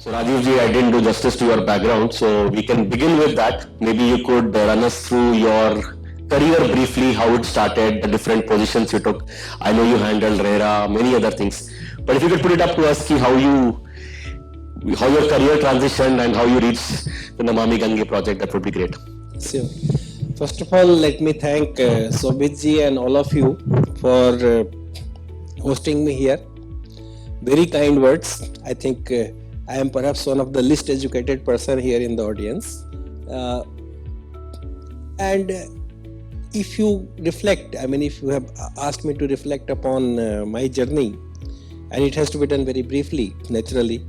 So Rajiv ji, I didn't do justice to your background, so we can begin with that. Maybe you could run us through your career briefly, how it started, the different positions you took. I know you handled RERA, many other things. But if you could put it up to us, how your career transitioned and how you reached the Namami Gange project, that would be great. So, first of all, let me thank Shobhit ji and all of you for hosting me here. Very kind words. I think I am perhaps one of the least educated person here in the audience. And if you reflect, if you have asked me to reflect upon my journey, and it has to be done very briefly, naturally.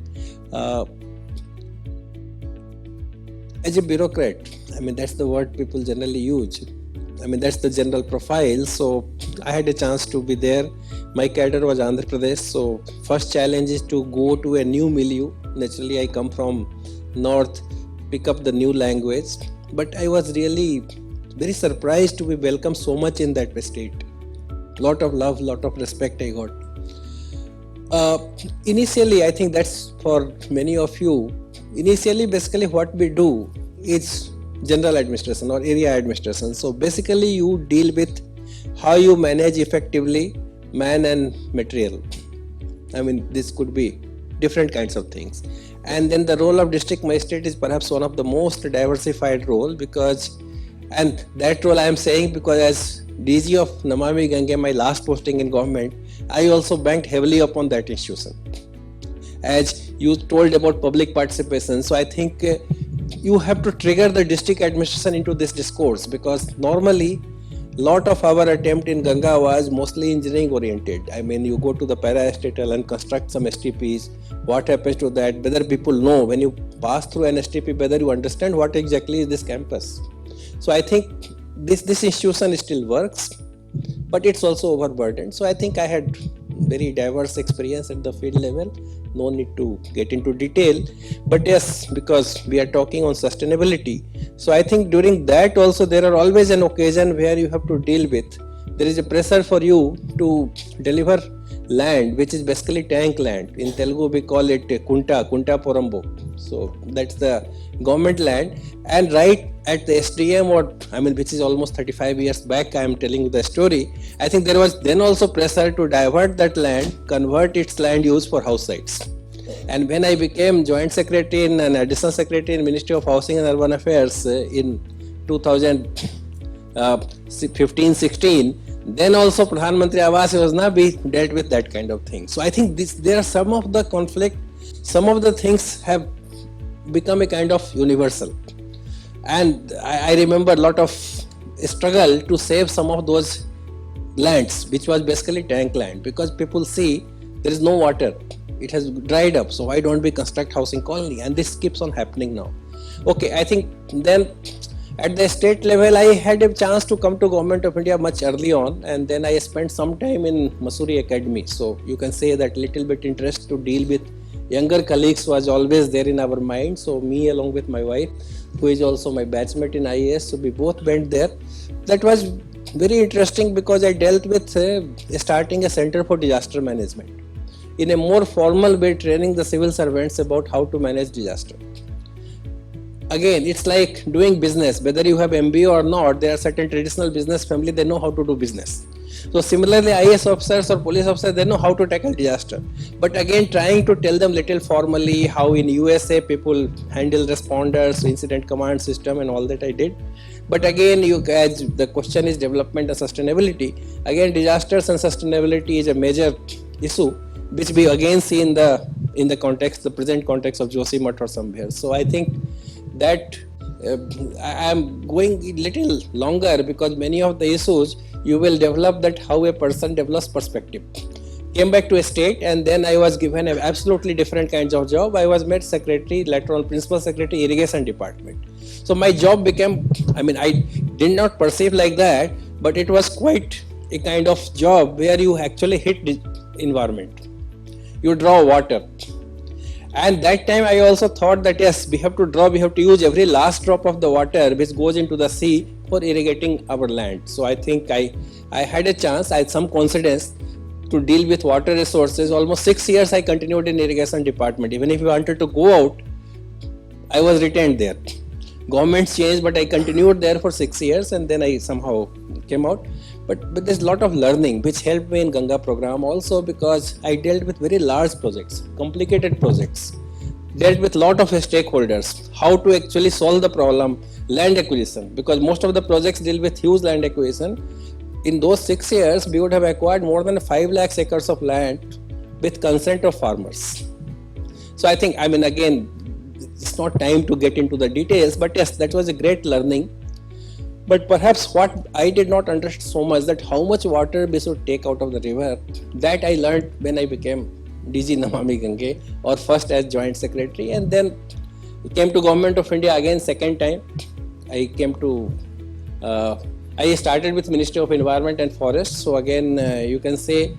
As a bureaucrat, that's the word people generally use. That's the general profile. So I had a chance to be there. My cadre was Andhra Pradesh. So first challenge is to go to a new milieu. Naturally, I come from north, pick up the new language. But I was really very surprised to be welcomed so much in that state. Lot of love, lot of respect I got. Initially, I think that's for many of you. Initially, basically what we do is general administration or area administration. So basically you deal with how you manage effectively man and material. This could be different kinds of things. And then the role of district magistrate is perhaps one of the most diversified role and that role I am saying because as DG of Namami Gange, my last posting in government, I also banked heavily upon that institution. As you told about public participation, so I think you have to trigger the district administration into this discourse because normally lot of our attempt in Ganga was mostly engineering oriented. You go to the para-estatal and construct some STPs. What happens to that? Whether people know when you pass through an STP, whether you understand what exactly is this campus. So I think this institution still works, but it's also overburdened. So I think I had very diverse experience at the field level. No need to get into detail, but yes, because we are talking on sustainability. So I think during that also there are always an occasion where you have to deal with. There is a pressure for you to deliver land, which is basically tank land. In Telugu we call it Kunta Porambo. So that's the government land. And right at the SDM which is almost 35 years back, I am telling you the story. I think there was then also pressure to divert that land, convert its land use for house sites. And when I became joint secretary and additional secretary in Ministry of Housing and Urban Affairs in 2015-16, then also Pradhan Mantri Awas Yojana we dealt with that kind of thing. So I think there are some of the conflict, some of the things have become a kind of universal. And I remember a lot of struggle to save some of those lands, which was basically tank land, because people see there is no water, it has dried up, so why don't we construct housing colony? And this keeps on happening now. Okay, I think then at the state level, I had a chance to come to Government of India much early on, and then I spent some time in Mussoorie Academy. So you can say that little bit interest to deal with younger colleagues was always there in our mind. So me along with my wife, who is also my batchmate in IAS, so we both went there. That was very interesting because I dealt with starting a center for disaster management. In a more formal way, training the civil servants about how to manage disaster. Again, it's like doing business. Whether you have MBA or not, there are certain traditional business family, they know how to do business. So similarly, IAS officers or police officers, they know how to tackle disaster. But again, trying to tell them little formally how in USA people handle responders, incident command system and all that I did. But again, as the question is development and sustainability, again, disasters and sustainability is a major issue, which we again see in the context, the present context of Joshimath or somewhere. So I think that I am going a little longer because many of the issues you will develop that how a person develops perspective. Came back to a state and then I was given an absolutely different kinds of job. I was made secretary, later on principal secretary, irrigation department. So my job became, I did not perceive like that, but it was quite a kind of job where you actually hit the environment. You draw water. And that time I also thought that yes, we have to use every last drop of the water which goes into the sea for irrigating our land. So I think I had a chance, I had some confidence to deal with water resources. Almost 6 years I continued in irrigation department. Even if I wanted to go out, I was retained there. Governments changed, but I continued there for 6 years, and then I somehow came out. But there's a lot of learning which helped me in Ganga program also, because I dealt with very large projects, complicated projects, dealt with lot of stakeholders, how to actually solve the problem, land acquisition, because most of the projects deal with huge land acquisition. In those 6 years, we would have acquired more than 5 lakhs acres of land with consent of farmers. So I think, again, it's not time to get into the details, but yes, that was a great learning. But perhaps what I did not understand so much, that how much water we should take out of the river, that I learned when I became DG Namami Gange, or first as Joint Secretary, and then came to Government of India again second time. I started with Ministry of Environment and Forest. So again, you can say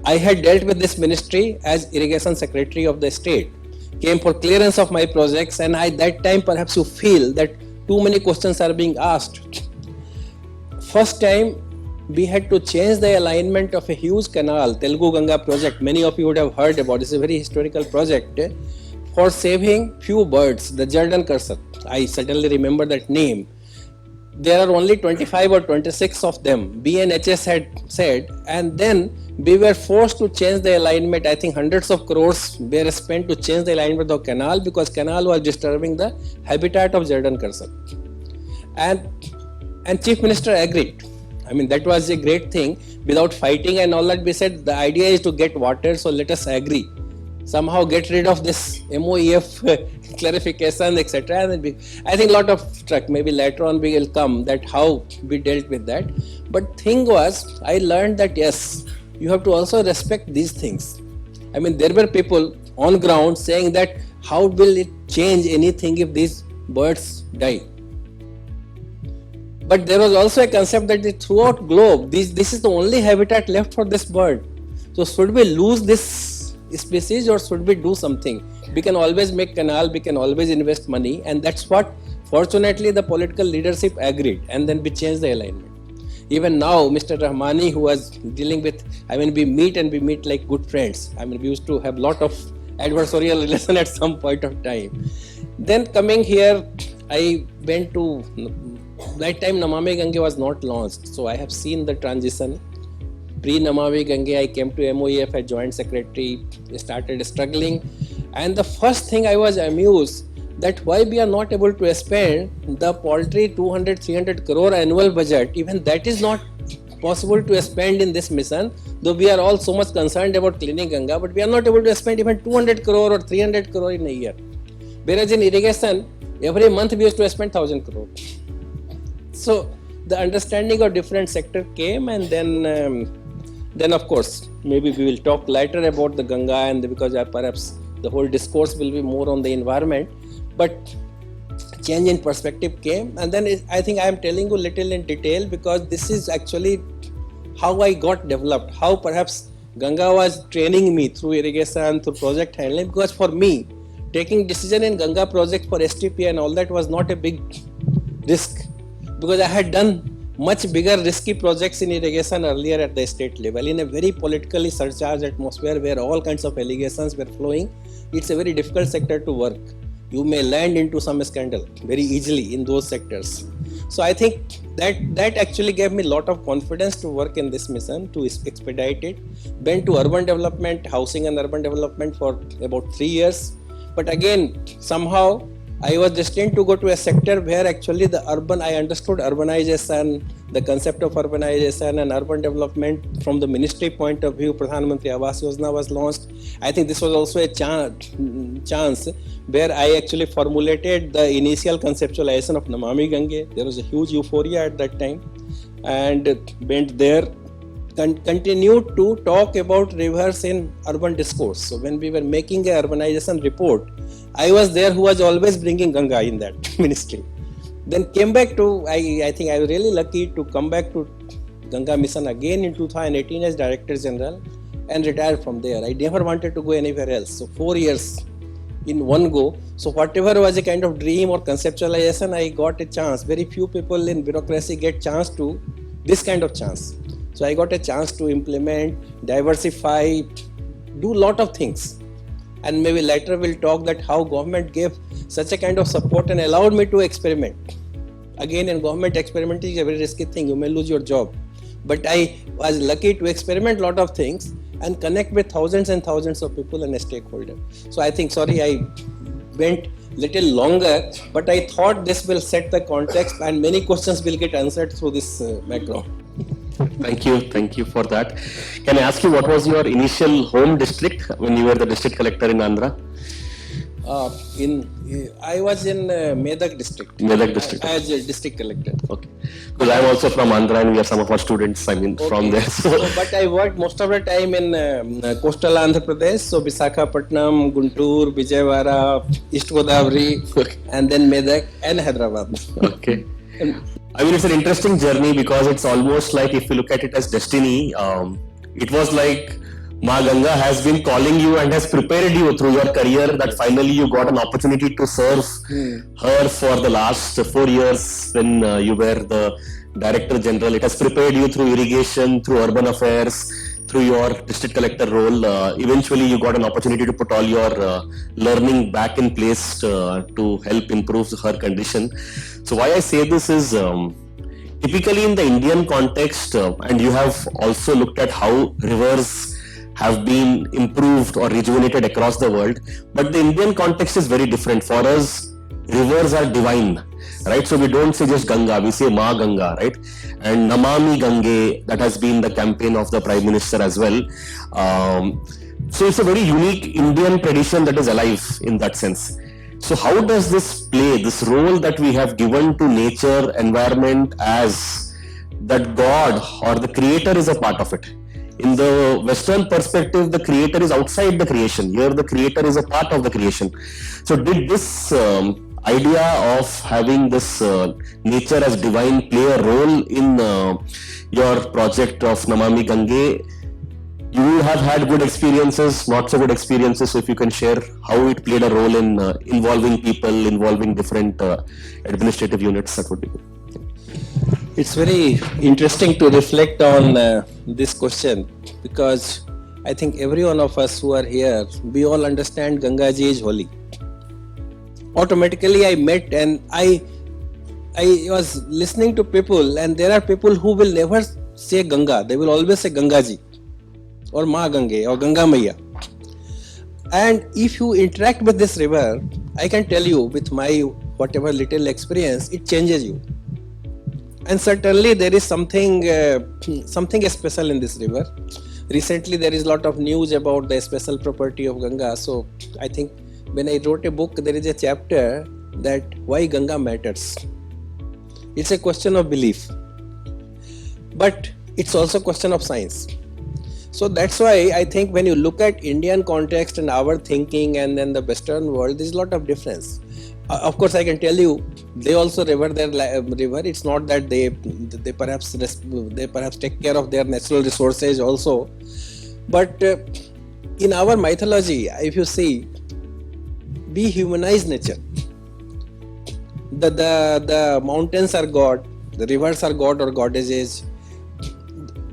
I had dealt with this ministry as Irrigation Secretary of the state, came for clearance of my projects, and that time perhaps you feel that too many questions are being asked. First time we had to change the alignment of a huge canal, Telugu Ganga project. Many of you would have heard about. It's a very historical project for saving few birds, the Jordan cursor. I suddenly remember that name. There are only 25 or 26 of them, BNHS had said, and then we were forced to change the alignment. I think hundreds of crores were spent to change the alignment of the canal, because canal was disturbing the habitat of Jordan cursor. And Chief Minister agreed. That was a great thing. Without fighting and all that, we said the idea is to get water, so let us agree. Somehow get rid of this MOEF clarification, etc. And I think a lot of truck, maybe later on we will come that how we dealt with that. But thing was, I learned that yes, you have to also respect these things. There were people on ground saying that how will it change anything if these birds die? But there was also a concept that throughout globe, this is the only habitat left for this bird. So should we lose this species, or should we do something? We can always make canal, we can always invest money, and that's what fortunately the political leadership agreed, and then we changed the alignment. Even now, Mr. Rahmani, who was dealing with, we meet like good friends. We used to have lot of adversarial relation at some point of time. Then coming here, I went to, that time Namami Gange was not launched, so I have seen the transition. Pre-Namami Gange, I came to MOEF as Joint Secretary, started struggling, and the first thing I was amused that why we are not able to spend the poultry 200-300 crore annual budget. Even that is not possible to spend in this mission, though we are all so much concerned about cleaning Ganga, but we are not able to spend even 200 crore or 300 crore in a year. Whereas in irrigation, every month we used to spend 1000 crore. So the understanding of different sector came, and then of course, maybe we will talk later about the Ganga, and because perhaps the whole discourse will be more on the environment, but change in perspective came, and then I think I am telling you little in detail, because this is actually how I got developed, how perhaps Ganga was training me through irrigation, through project handling, because for me, taking decision in Ganga project for STP and all that was not a big risk, because I had done much bigger risky projects in irrigation earlier at the state level in a very politically surcharged atmosphere where all kinds of allegations were flowing. It's a very difficult sector to work. You may land into some scandal very easily in those sectors. So I think that actually gave me a lot of confidence to work in this mission, to expedite it. Went to urban development, housing and urban development for about 3 years. But again, somehow I was destined to go to a sector where actually I understood urbanization, the concept of urbanization and urban development from the ministry point of view. Pradhan Mantri Awas Yojana was launched. I think this was also a chance where I actually formulated the initial conceptualization of Namami Gange. There was a huge euphoria at that time, and went there. Continued to talk about rivers in urban discourse. So when we were making a urbanization report, I was there who was always bringing Ganga in that ministry. Then came back to, I think I was really lucky to come back to Ganga mission again in 2018 as Director General, and retired from there. I never wanted to go anywhere else. So 4 years in one go. So whatever was a kind of dream or conceptualization, I got a chance. Very few people in bureaucracy get chance to this kind of chance. So I got a chance to implement, diversify, do lot of things. And maybe later we'll talk that how government gave such a kind of support and allowed me to experiment. Again, in government, experiment is a very risky thing. You may lose your job. But I was lucky to experiment lot of things and connect with thousands and thousands of people and stakeholders. So I think, sorry, I went little longer, but I thought this will set the context and many questions will get answered through this background. Thank you for that. Can I ask you what was your initial home district when you were the district collector in Andhra? I was in Medak district. Medak district. As a district collector. Okay. Because I'm also from Andhra and we have some of our students, from there. So, but I worked most of the time in coastal Andhra Pradesh. So Visakhapatnam, Guntur, Vijayawada, East Godavari, and then Medak and Hyderabad. Okay. I mean, it's an interesting journey because it's almost like, if you look at it as destiny, it was like Ma Ganga has been calling you and has prepared you through your career, that finally you got an opportunity to serve her for the last 4 years when you were the Director General. It has prepared you through irrigation, through urban affairs, through your district collector role. Eventually you got an opportunity to put all your learning back in place to help improve her condition. So why I say this is, typically in the Indian context, and you have also looked at how rivers have been improved or rejuvenated across the world, but the Indian context is very different. For us, rivers are divine, right? So we don't say just Ganga, we say Ma Ganga, right? And Namami Gange, that has been the campaign of the Prime Minister as well. So it's a very unique Indian tradition that is alive in that sense. So how does this play, this role that we have given to nature, environment, as that God or the creator is a part of it? In the Western perspective, the creator is outside the creation. Here, the creator is a part of the creation. So did this idea of having this nature as divine play a role in your project of Namami Gange? You have had good experiences, not so good experiences. So if you can share how it played a role in involving people, involving different administrative units, that would be good. It's very interesting to reflect on this question, because I think every one of us who are here, we all understand Ganga Ji is holy. Automatically I met and I was listening to people, and there are people who will never say Ganga, they will always say Ganga Ji or Ma Gange or Ganga Maiya. And if you interact with this river, I can tell you with my whatever little experience, it changes you. And certainly there is something special in this river. Recently there is a lot of news about the special property of Ganga. So I think when I wrote a book, there is a chapter that why Ganga matters. It's a question of belief, but it's also a question of science. So that's why I think when you look at Indian context and our thinking and then the Western world, there's a lot of difference. Of course, I can tell you, they also revere their river. It's not that they perhaps take care of their natural resources also. But in our mythology, if you see, we humanize nature. The mountains are God, the rivers are God or goddesses.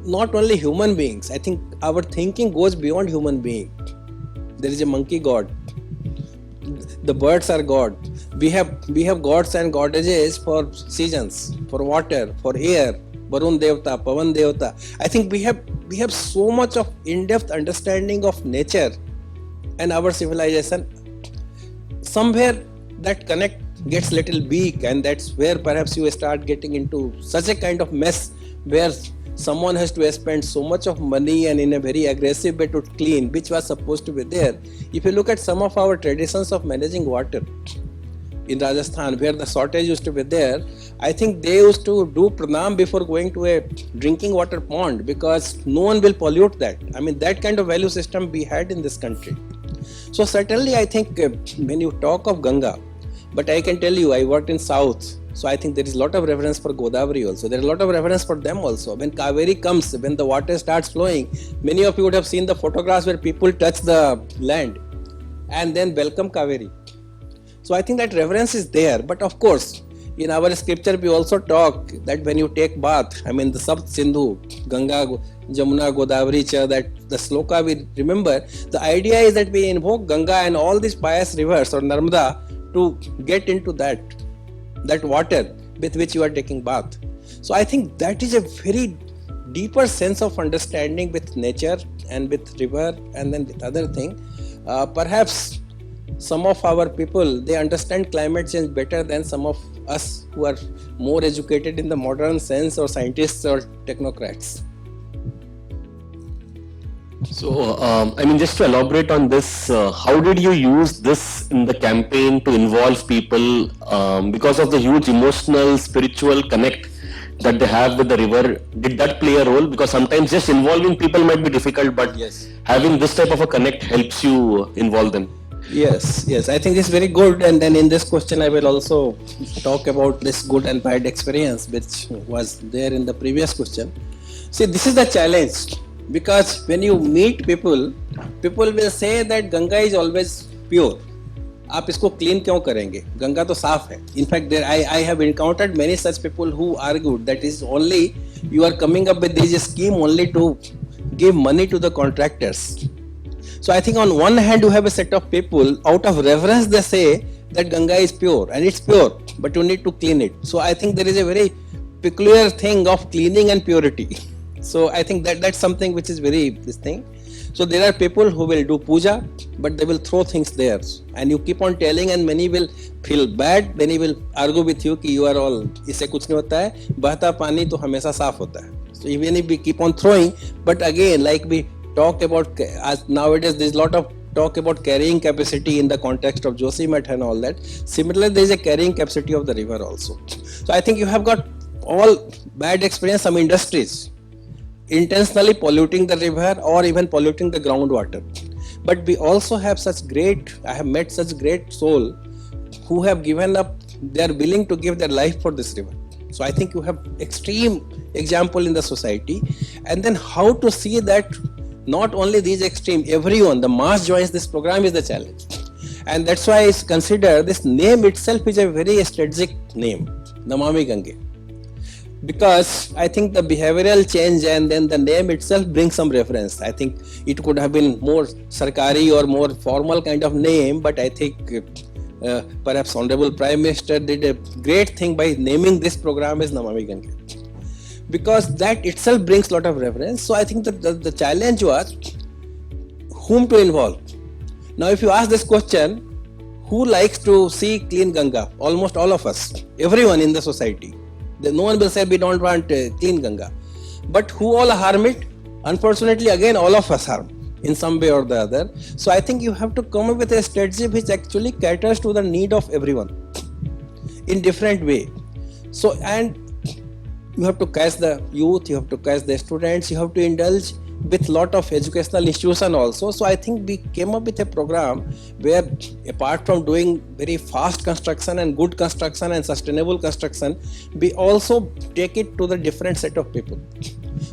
Not only human beings, I think our thinking goes beyond human being. There is a monkey god. The birds are God. We have gods and goddesses for seasons, for water, for air, Varun Devta, Pavan Devta. I think we have so much of in-depth understanding of nature and our civilization. Somewhere that connect gets little weak, and that's where perhaps you start getting into such a kind of mess where someone has to spend so much of money and in a very aggressive way to clean, which was supposed to be there. If you look at some of our traditions of managing water in Rajasthan, where the shortage used to be there, I think they used to do pranam before going to a drinking water pond, because no one will pollute that. I mean, that kind of value system we had in this country. So certainly I think when you talk of Ganga, but I can tell you, I worked in South, so I think there is a lot of reverence for Godavari also. There is a lot of reverence for them also. When Kaveri comes, when the water starts flowing, many of you would have seen the photographs where people touch the land and then welcome Kaveri. So I think that reverence is there. But of course, in our scripture we also talk that when you take bath, I mean the Sapt Sindhu, Ganga, Jamuna, Godavari, that the sloka we remember, the idea is that we invoke Ganga and all these pious rivers or Narmada to get into that water with which you are taking bath. So I think that is a very deeper sense of understanding with nature and with river and then with other thing. Perhaps some of our people, they understand climate change better than some of us who are more educated in the modern sense, or scientists or technocrats. So, I mean, just to elaborate on this, how did you use this in the campaign to involve people because of the huge emotional, spiritual connect that they have with the river? Did that play a role? Because sometimes just involving people might be difficult, but Yes. having this type of a connect helps you involve them. Yes, I think it's very good. And then in this question, I will also talk about this good and bad experience, which was there in the previous question. See, this is the challenge, because when you meet people, people will say that Ganga is always pure. आप इसको clean क्यों करेंगे? गंगा तो साफ है. In fact, I have encountered many such people who argued that is only you are coming up with this scheme only to give money to the contractors. So I think on one hand you have a set of people, out of reverence they say that Ganga is pure, and it's pure, but you need to clean it. So I think there is a very peculiar thing of cleaning and purity. So I think that's something which is very this thing. So there are people who will do puja, but they will throw things there, and you keep on telling, and many will feel bad. Then he will argue with you कि you are all, इससे कुछ नहीं होता है, बहता पानी तो हमेशा साफ होता है. So even if we keep on throwing, but again, like we talk about, as nowadays there is a lot of talk about carrying capacity in the context of Joshimath and all that. Similarly, there is a carrying capacity of the river also. So I think you have got all bad experience, some industries intentionally polluting the river or even polluting the groundwater. But we also have such great, I have met such great soul who have given up, they are willing to give their life for this river. So I think you have extreme example in the society. And then how to see that not only these extreme, everyone, the mass joins this program is the challenge. And that's why I consider this name itself is a very strategic name, Namami Gange. Because I think the behavioral change and then the name itself brings some reference. I think it could have been more sarkari or more formal kind of name, but I think perhaps Honorable Prime Minister did a great thing by naming this program as Namami Gange, because that itself brings a lot of reference. So I think that the challenge was whom to involve. Now if you ask this question, who likes to see clean Ganga? Almost all of us, everyone in the society. No one will say we don't want clean Ganga. But who all harm it? Unfortunately, again, all of us harm in some way or the other. So I think you have to come up with a strategy which actually caters to the need of everyone in different way. So, and you have to catch the youth, you have to catch the students, you have to indulge with lot of educational institution also. So I think we came up with a program where apart from doing very fast construction and good construction and sustainable construction, we also take it to the different set of people.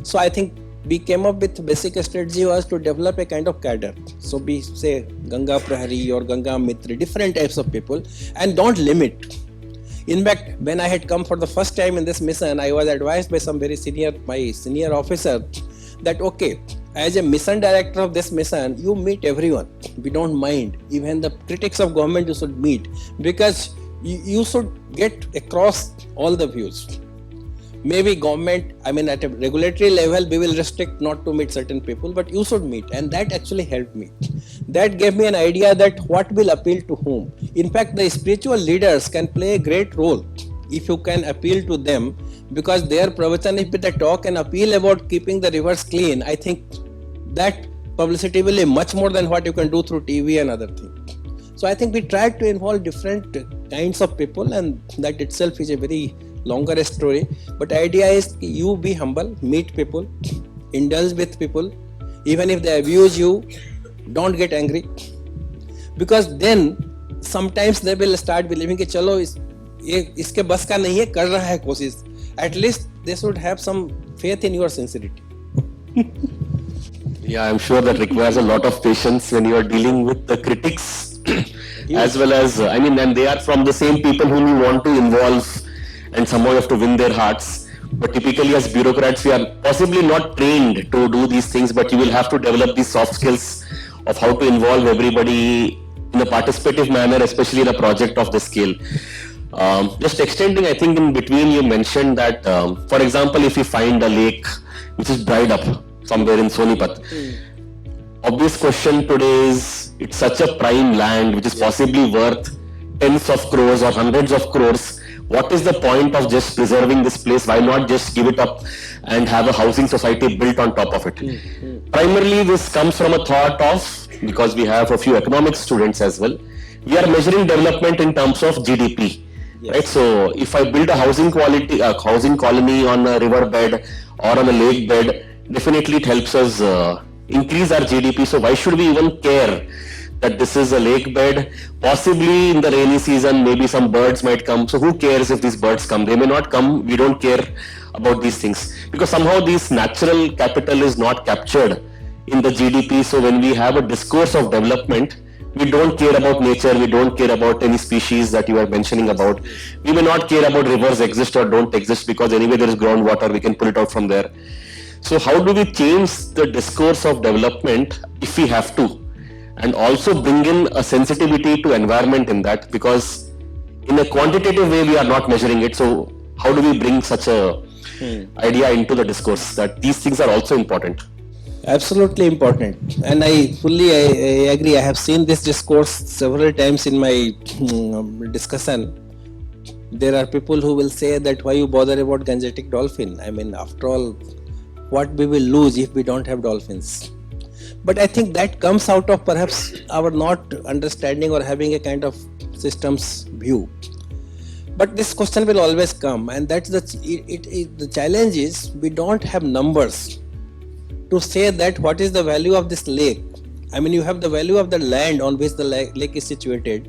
So I think we came up with basic strategy was to develop a kind of cadre. So we say Ganga Prahari or Ganga Mitri, different types of people, and don't limit. In fact, when I had come for the first time in this mission, I was advised by some very my senior officer that okay, as a mission director of this mission, you meet everyone. We don't mind. Even the critics of government you should meet, because you should get across all the views. Maybe government, I mean at a regulatory level, we will restrict not to meet certain people, but you should meet, and that actually helped me. That gave me an idea that what will appeal to whom. In fact, the spiritual leaders can play a great role if you can appeal to them, because their pravachan, if they talk and appeal about keeping the rivers clean, I think that publicity will be much more than what you can do through TV and other things. So I think we tried to involve different kinds of people, and that itself is a very longer story. But the idea is you be humble, meet people, indulge with people. Even if they abuse you, don't get angry, because then sometimes they will start believing कि चलो इसके बस का नहीं है, कर रहा है कोशिश. At least they should have some faith in your sincerity. Yeah, I'm sure that requires a lot of patience when you are dealing with the critics as well as, I mean, and they are from the same people whom you want to involve and somehow you have to win their hearts. But typically as bureaucrats, we are possibly not trained to do these things, but you will have to develop these soft skills of how to involve everybody in a participative manner, especially in a project of this scale. Just extending, I think in between you mentioned that, for example, if you find a lake which is dried up somewhere in Sonipat, obvious question today is, it's such a prime land which is possibly worth tens of crores or hundreds of crores. What is the point of just preserving this place? Why not just give it up and have a housing society built on top of it? Primarily, this comes from a thought of, because we have a few economics students as well, we are measuring development in terms of GDP. Yes. Right? So if I build a housing colony on a river bed or on a lake bed, definitely it helps us increase our GDP. So why should we even care that this is a lake bed? Possibly in the rainy season, maybe some birds might come. So who cares if these birds come? They may not come. We don't care about these things, because somehow this natural capital is not captured in the GDP. So when we have a discourse of development, we don't care about nature, we don't care about any species that you are mentioning about. We may not care about rivers exist or don't exist, because anyway there is groundwater, we can pull it out from there. So how do we change the discourse of development if we have to? And also bring in a sensitivity to environment in that, because in a quantitative way we are not measuring it. So how do we bring such a idea into the discourse that these things are also important? Absolutely important, and I fully agree. I have seen this discourse several times in my discussion. There are people who will say that why you bother about Gangetic dolphin? I mean, after all, what we will lose if we don't have dolphins? But I think that comes out of perhaps our not understanding or having a kind of systems view. But this question will always come, and that's the challenge is we don't have numbers to say that what is the value of this lake. I mean, you have the value of the land on which the lake is situated,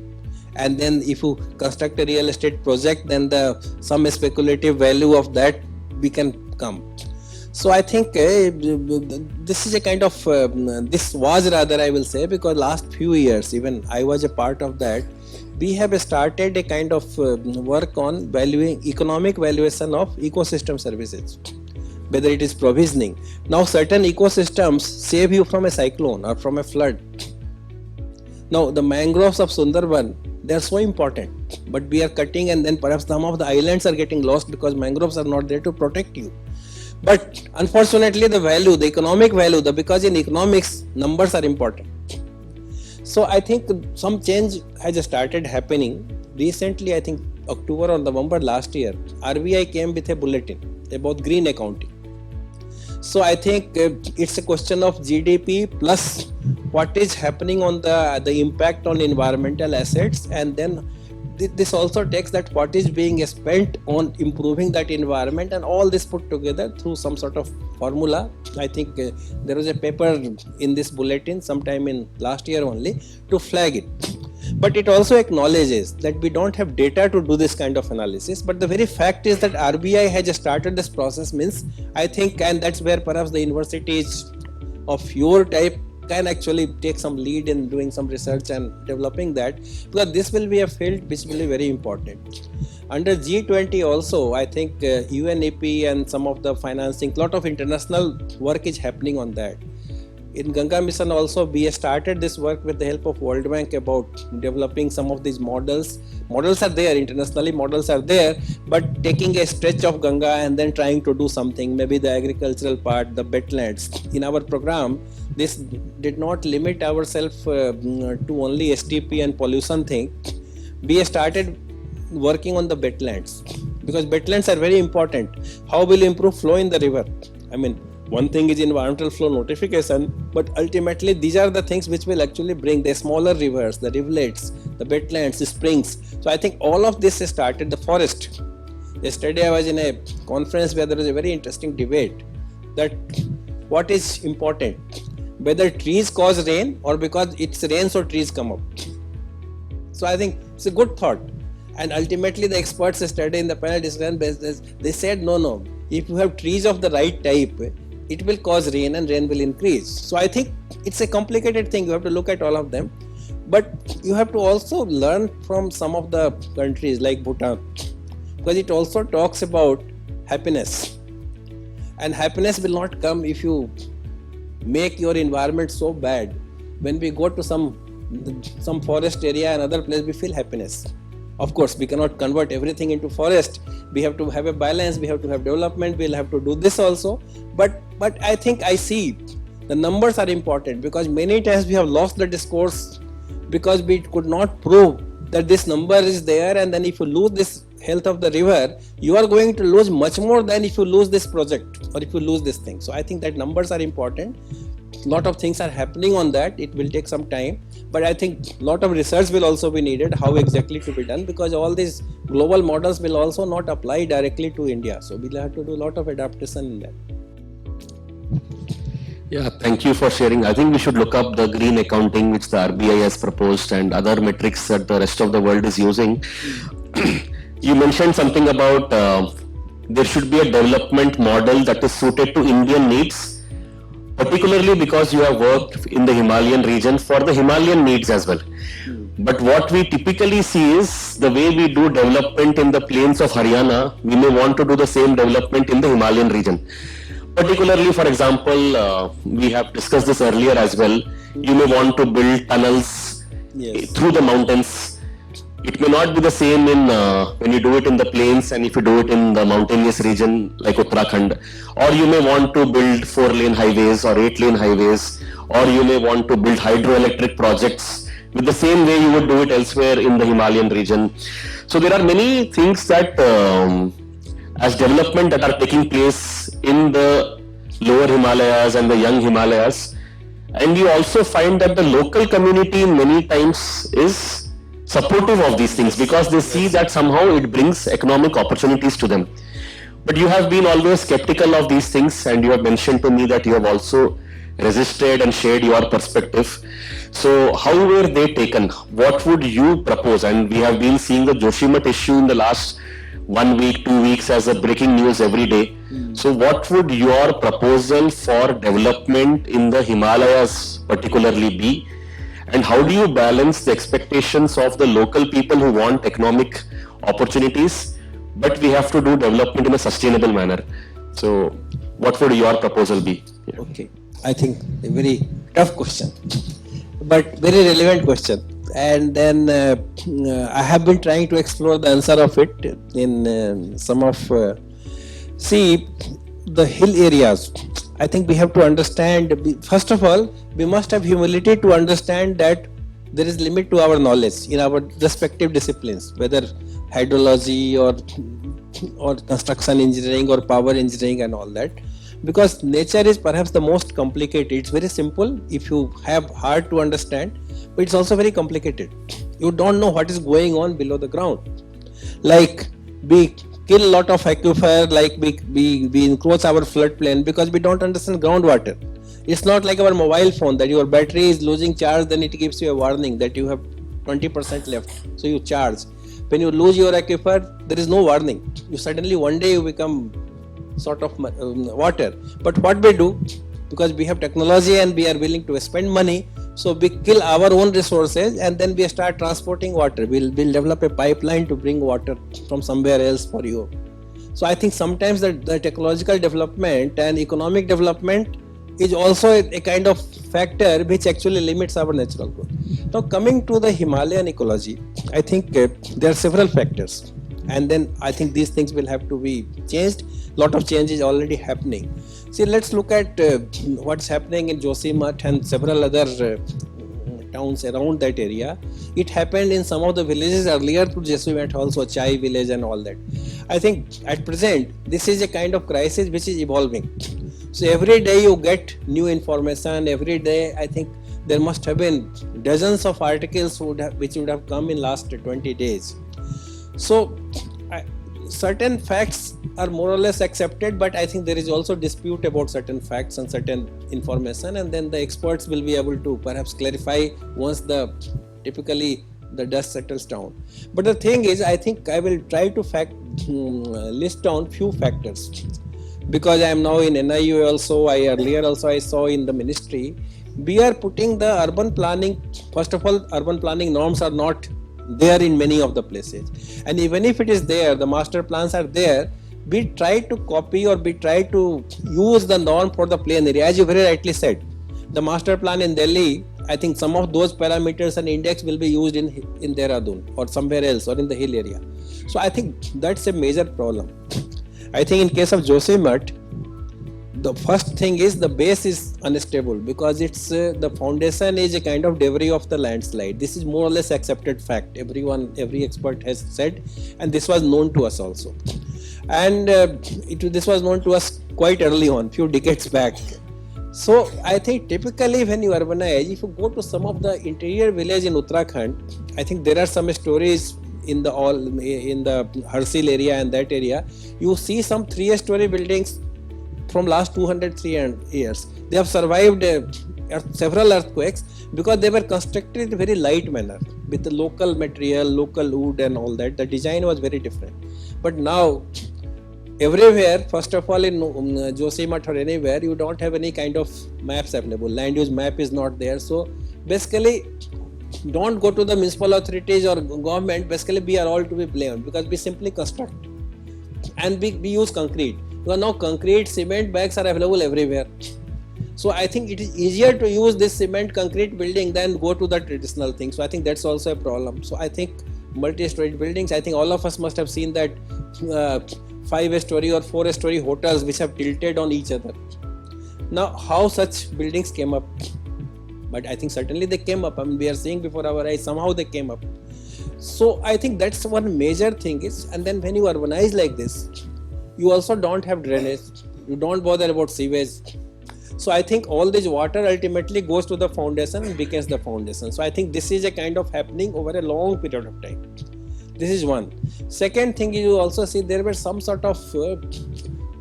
and then if you construct a real estate project, then some speculative value of that we can come. So I think this is a kind of, this was rather I will say, because last few years, even I was a part of that, we have started a kind of work on valuing economic valuation of ecosystem services, whether it is provisioning. Now certain ecosystems save you from a cyclone or from a flood. Now the mangroves of Sundarban, they are so important, but we are cutting, and then perhaps some of the islands are getting lost because mangroves are not there to protect you. But unfortunately the value, the economic value, because in economics numbers are important. So I think some change has started happening. Recently, I think October or November last year, RBI came with a bulletin about green accounting. So I think it's a question of GDP plus what is happening on the impact on environmental assets, and then this also takes that what is being spent on improving that environment, and all this put together through some sort of formula. I think there was a paper in this bulletin sometime in last year only to flag it. But it also acknowledges that we don't have data to do this kind of analysis. But the very fact is that RBI has started this process means, I think, and that's where perhaps the universities of your type can actually take some lead in doing some research and developing that, because this will be a field which will be very important. Under G20 also, I think UNEP and some of the financing, lot of international work is happening on that. In Ganga Mission also, we started this work with the help of World Bank about developing some of these models. Models are there, internationally models are there, but taking a stretch of Ganga and then trying to do something, maybe the agricultural part, the wetlands. In our program, this did not limit ourselves to only STP and pollution thing. We started working on the wetlands, because wetlands are very important. How will you improve flow in the river? I mean, one thing is environmental flow notification, but ultimately these are the things which will actually bring the smaller rivers, the rivulets, the wetlands, the springs. So I think all of this started the forest. Yesterday I was in a conference where there was a very interesting debate that what is important, whether trees cause rain or because it's rain so trees come up. So I think it's a good thought. And ultimately the experts studied in the panel discussion, they said no, if you have trees of the right type, it will cause rain and rain will increase. So I think it's a complicated thing, you have to look at all of them. But you have to also learn from some of the countries like Bhutan. because it also talks about happiness, and happiness will not come if you make your environment so bad. When we go to some forest area and other place, we feel happiness. Of course, we cannot convert everything into forest. We have to have a balance. We have to have development. We'll have to do this also. But I think I see the numbers are important, because many times we have lost the discourse because we could not prove that this number is there. And then if you lose this health of the river, you are going to lose much more than if you lose this project or if you lose this thing. So I think that numbers are important. Lot of things are happening on that. It will take some time, but I think lot of research will also be needed, how exactly to be done, because all these global models will also not apply directly to India. So we'll have to do a lot of adaptation in that. Yeah, thank you for sharing. I think we should look up the green accounting which the RBI has proposed and other metrics that the rest of the world is using. You mentioned something about there should be a development model that is suited to Indian needs, particularly because you have worked in the Himalayan region for the Himalayan needs as well. But what we typically see is the way we do development in the plains of Haryana, we may want to do the same development in the Himalayan region. Particularly, for example, we have discussed this earlier as well, you may want to build tunnels through the mountains. It may not be the same in when you do it in the plains and if you do it in the mountainous region like Uttarakhand, or you may want to build 4-lane highways or 8-lane highways, or you may want to build hydroelectric projects with the same way you would do it elsewhere in the Himalayan region. So there are many things that as development that are taking place in the lower Himalayas and the young Himalayas, and you also find that the local community many times is supportive of these things because they see that somehow it brings economic opportunities to them. But you have been always skeptical of these things, and you have mentioned to me that you have also resisted and shared your perspective. So how were they taken? What would you propose? And we have been seeing the Joshimath issue in the last 1 week, 2 weeks as a breaking news every day. So what would your proposal for development in the Himalayas particularly be? And how do you balance the expectations of the local people who want economic opportunities, but we have to do development in a sustainable manner? So what would your proposal be? Yeah. Okay, I think a very tough question, but very relevant question. And then I have been trying to explore the answer of it in some of, see, the hill areas. I think we have to understand, first of all, we must have humility to understand that there is limit to our knowledge in our respective disciplines, whether hydrology or construction engineering or power engineering and all that. Because nature is perhaps the most complicated. It's very simple if you have heart to understand, but it's also very complicated. You don't know what is going on below the ground. Like we kill a lot of aquifer, like we encroach our floodplain because we don't understand groundwater. It's not like our mobile phone that your battery is losing charge, then it gives you a warning that you have 20% left, so you charge. When you lose your aquifer, there is no warning. You suddenly one day you become sort of water. But what we do, because we have technology and we are willing to spend money, so we kill our own resources and then we start transporting water. We'll develop a pipeline to bring water from somewhere else for you. So I think sometimes the technological development and economic development is also a kind of factor which actually limits our natural growth. Now coming to the Himalayan ecology, I think there are several factors, and then I think these things will have to be changed. Lot of change is already happening. See, let's look at what's happening in Joshimath and several other towns around that area. It happened in some of the villages earlier to Joshimath also, Chai village and all that. I think at present this is a kind of crisis which is evolving. So every day you get new information. Every day I think there must have been dozens of articles which would have come in last 20 days. So certain facts are more or less accepted, but I think there is also dispute about certain facts and certain information, and then the experts will be able to perhaps clarify once typically the dust settles down. But the thing is, I think I will try to list down few factors, because I am now in NIU also. Earlier also I saw in the ministry, we are putting the urban planning. First of all, urban planning norms are not there in many of the places. And even if it is there, the master plans are there, we try to copy or we try to use the norm for the plain area. As you very rightly said, the master plan in Delhi, I think some of those parameters and index will be used in Dehradun or somewhere else or in the hill area. So I think that's a major problem. I think in case of Joshimath, the first thing is the base is unstable because it's the foundation is a kind of debris of the landslide. This is more or less accepted fact. Every expert has said, and this was known to us also. And this was known to us quite early on, few decades back. So I think typically when you urbanize, if you go to some of the interior village in Uttarakhand, I think there are some stories in the Harsil area and that area. You see some 3-story buildings from last 200-300 years. They have survived several earthquakes because they were constructed in a very light manner with the local material, local wood and all that. The design was very different. But now everywhere, first of all in Joshimath or anywhere, you don't have any kind of maps available. Land use map is not there. So basically, don't go to the municipal authorities or government. Basically, we are all to be blamed because we simply construct and we use concrete. Because now concrete, cement bags are available everywhere. So I think it is easier to use this cement concrete building than go to the traditional thing. So I think that's also a problem. So I think multi-story buildings, I think all of us must have seen that 5-story or 4-story hotels which have tilted on each other. Now how such buildings came up? But I think certainly they came up. I mean, we are seeing before our eyes, somehow they came up. So I think that's one major thing is, and then when you urbanize like this, you also don't have drainage, you don't bother about sewage. So I think all this water ultimately goes to the foundation and becomes the foundation. So I think this is a kind of happening over a long period of time. This is one. Second thing, you also see there were some sort of,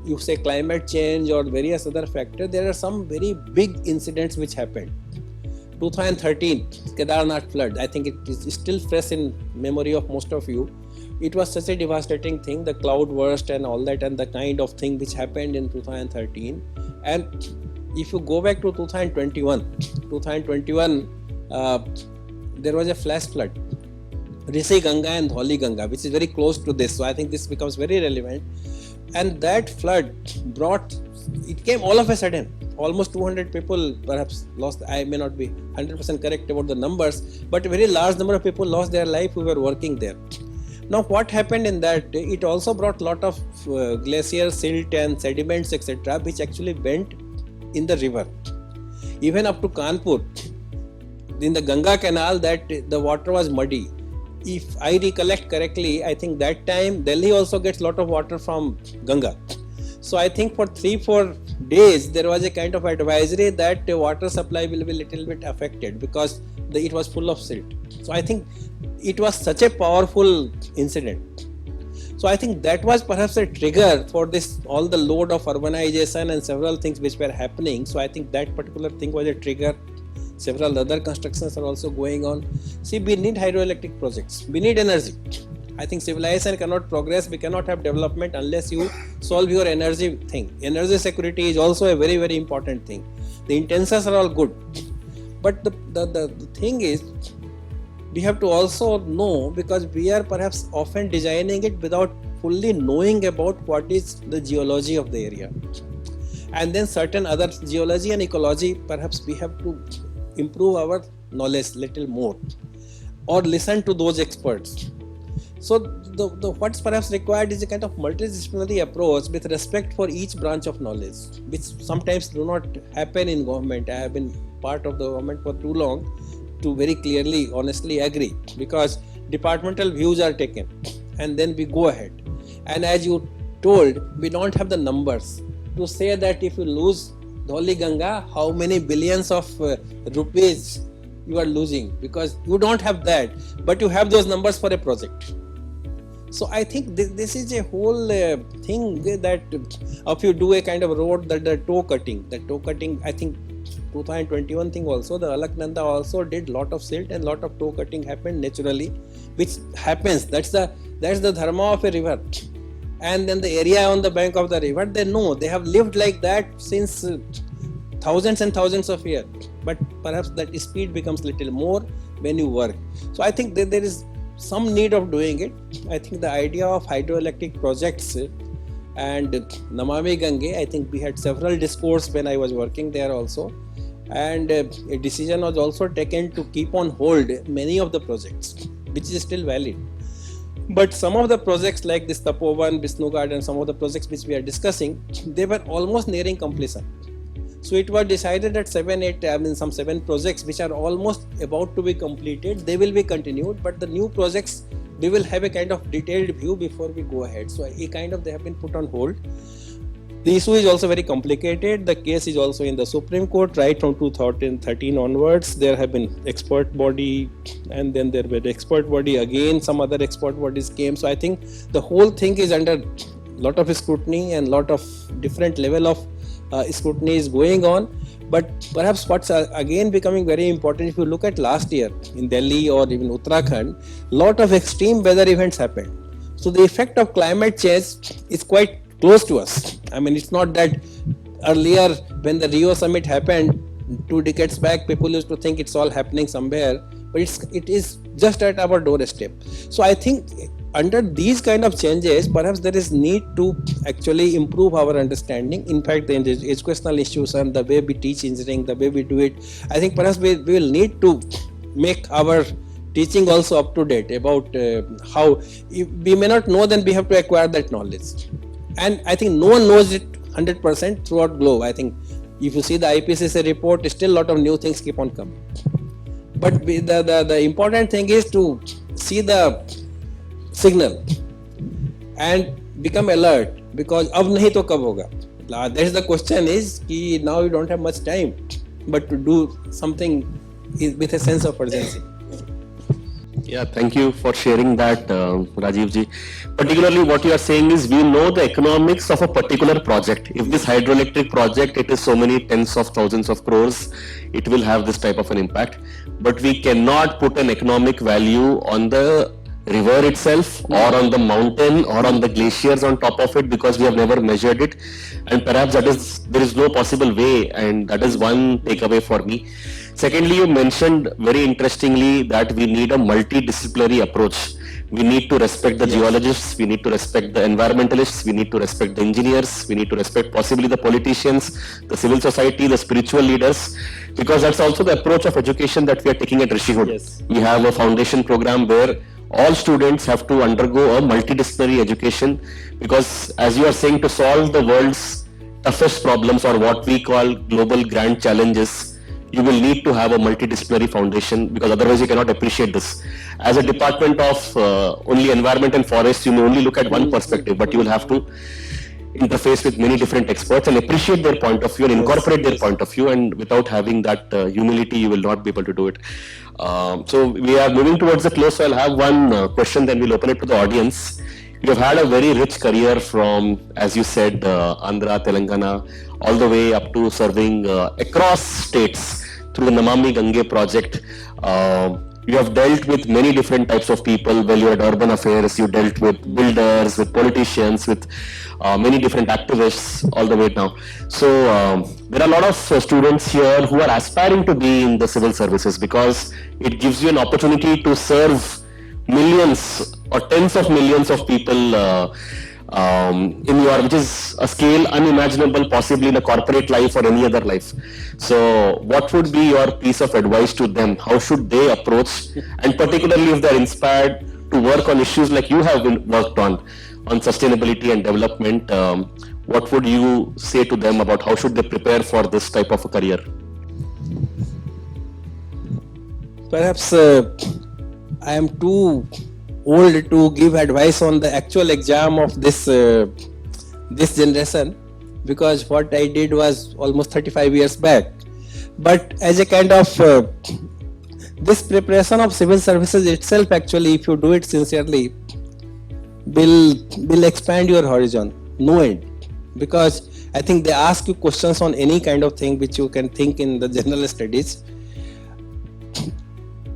you say climate change or various other factors, there are some very big incidents which happened. 2013 Kedarnath flood, I think it is still fresh in memory of most of you. It was such a devastating thing, the cloud burst and all that and the kind of thing which happened in 2013. And if you go back to 2021, there was a flash flood, Shri Ganga and Shri Ganga, which is very close to this. So I think this becomes very relevant. And that flood it came all of a sudden. Almost 200 people perhaps lost. I may not be 100% correct about the numbers, but a very large number of people lost their life who were working there. Now what happened in that, it also brought a lot of glacier silt and sediments etc. which actually went in the river. Even up to Kanpur, in the Ganga canal, that the water was muddy. If I recollect correctly, I think that time Delhi also gets a lot of water from Ganga. So I think for 3-4 days there was a kind of advisory that the water supply will be little bit affected because it was full of silt. So I think it was such a powerful incident. So I think that was perhaps a trigger for this, all the load of urbanization and several things which were happening. So I think that particular thing was a trigger. Several other constructions are also going on. See, we need hydroelectric projects. We need energy. I think civilization cannot progress, we cannot have development unless you solve your energy thing. Energy security is also a very, very important thing. The intentions are all good. But the thing is, we have to also know, because we are perhaps often designing it without fully knowing about what is the geology of the area. And then certain other geology and ecology, perhaps we have to improve our knowledge little more or listen to those experts. So what's perhaps required is a kind of multidisciplinary approach with respect for each branch of knowledge, which sometimes do not happen in government. I have been part of the government for too long to very clearly, honestly agree, because departmental views are taken and then we go ahead. And as you told, we don't have the numbers to say that if you lose Shri Ganga, how many billions of rupees you are losing, because you don't have that, but you have those numbers for a project. So I think this is a whole thing that if you do a kind of road, that the toe cutting, I think 2021 thing also, the Alaknanda also did lot of silt and lot of toe cutting happened naturally, which happens. That's the dharma of a river. And then the area on the bank of the river, they know, they have lived like that since thousands and thousands of years. But perhaps that speed becomes little more when you work. So I think there is some need of doing it. I think the idea of hydroelectric projects and Namami Gange, I think we had several discourse when I was working there also, and a decision was also taken to keep on hold many of the projects, which is still valid. But some of the projects like this Tapovan, Bisnugad and some of the projects which we are discussing, they were almost nearing completion. So it was decided that 7 projects which are almost about to be completed, they will be continued, but the new projects, we will have a kind of detailed view before we go ahead. So they have been put on hold. The issue is also very complicated. The case is also in the Supreme Court right from 2013 onwards. There have been expert body, and then there were the expert body again, some other expert bodies came. So I think the whole thing is under lot of scrutiny and lot of different level of scrutiny is going on. But perhaps what's again becoming very important, if you look at last year in Delhi or even Uttarakhand, lot of extreme weather events happened. So the effect of climate change is quite close to us. I mean, it's not that earlier when the Rio summit happened 2 decades back, people used to think it's all happening somewhere, but it is just at our doorstep. So I think under these kind of changes, perhaps there is need to actually improve our understanding. In fact, the educational institution, the way we teach engineering, the way we do it, I think perhaps we will need to make our teaching also up to date about how we may not know, then we have to acquire that knowledge. And I think no one knows it 100% throughout globe. I think if you see the IPCC report, still a lot of new things keep on coming. But the important thing is to see the signal and become alert, because ab nahi to kab hoga. That's the question is ki now you don't have much time, but to do something with a sense of urgency. Yeah, thank you for sharing that, Rajiv ji. Particularly what you are saying is we know the economics of a particular project. If this hydroelectric project, it is so many tens of thousands of crores, it will have this type of an impact. But we cannot put an economic value on the river itself or on the mountain or on the glaciers on top of it, because we have never measured it. And perhaps there is no possible way, and that is one takeaway for me. Secondly, you mentioned very interestingly that we need a multidisciplinary approach. We need to respect the geologists, we need to respect the environmentalists, we need to respect the engineers, we need to respect possibly the politicians, the civil society, the spiritual leaders, because that's also the approach of education that we are taking at Rishihood. Yes. We have a foundation program where all students have to undergo a multidisciplinary education, because as you are saying, to solve the world's toughest problems or what we call global grand challenges, you will need to have a multidisciplinary foundation, because otherwise you cannot appreciate this. As a department of only environment and forest, you may only look at one perspective, but you will have to interface with many different experts and appreciate their point of view and incorporate their point of view, and without having that humility, you will not be able to do it. So we are moving towards the close, so I'll have one question, then we'll open it to the audience. You have had a very rich career from, as you said, Andhra, Telangana, all the way up to serving across states through the Namami Gange project. You have dealt with many different types of people. Well, you had urban affairs, you dealt with builders, with politicians, with many different activists all the way now. So there are a lot of students here who are aspiring to be in the civil services, because it gives you an opportunity to serve millions or tens of millions of people which is a scale unimaginable possibly in a corporate life or any other life. So what would be your piece of advice to them? How should they approach, and particularly if they're inspired to work on issues like you have worked on sustainability and development, what would you say to them about how should they prepare for this type of a career? Perhaps I am too old to give advice on the actual exam of this generation, because what I did was almost 35 years back. But as a kind of this preparation of civil services itself, actually, if you do it sincerely, will expand your horizon, no end. Because I think they ask you questions on any kind of thing which you can think in the general studies.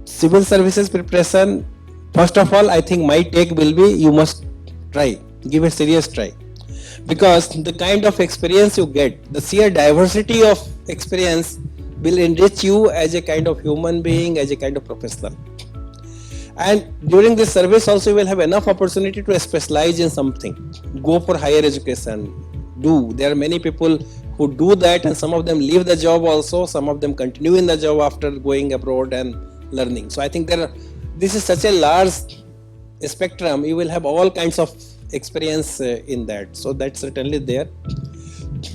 Civil services preparation, first of all, I think my take will be you must try, give a serious try. Because the kind of experience you get, the sheer diversity of experience will enrich you as a kind of human being, as a kind of professional. And during this service also you will have enough opportunity to specialize in something, go for higher education. There are many people who do that, and some of them leave the job also, some of them continue in the job after going abroad and learning. So I think this is such a large spectrum, you will have all kinds of experience in that. So that's certainly there.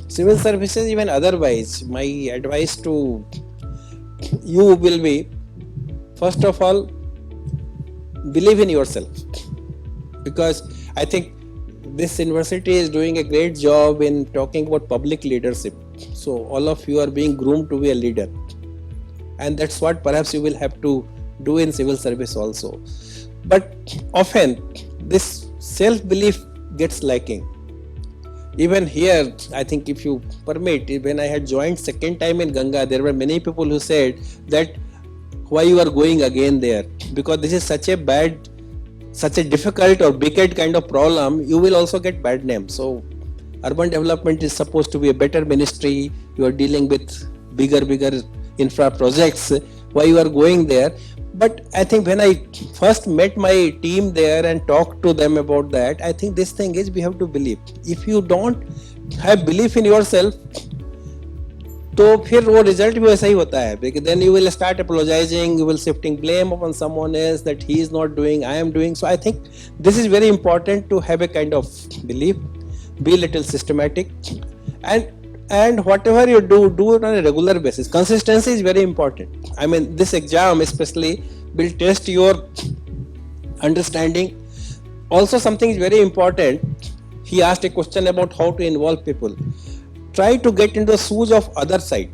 Civil services, even otherwise, my advice to you will be, first of all, believe in yourself, because I think this university is doing a great job in talking about public leadership. So all of you are being groomed to be a leader, and that's what perhaps you will have to do in civil service also. But often this self-belief gets lacking. Even here, I think if you permit, when I had joined second time in Ganga, there were many people who said that why you are going again there, because this is such a difficult or wicked kind of problem, you will also get bad name. So urban development is supposed to be a better ministry, you are dealing with bigger infra projects, why you are going there? But I think when I first met my team there and talked to them about that, I think this thing is we have to believe. If you don't have belief in yourself, तो फिर वो result भी वैसा ही होता है, because then you will start apologizing, you will shifting blame upon someone else that he is not doing, I am doing. So I think this is very important to have a kind of belief, be a little systematic, and whatever you do it on a regular basis. Consistency is very important. I mean, this exam especially will test your understanding. Also, something is very important. He asked a question about how to involve people. Try to get into the shoes of other side,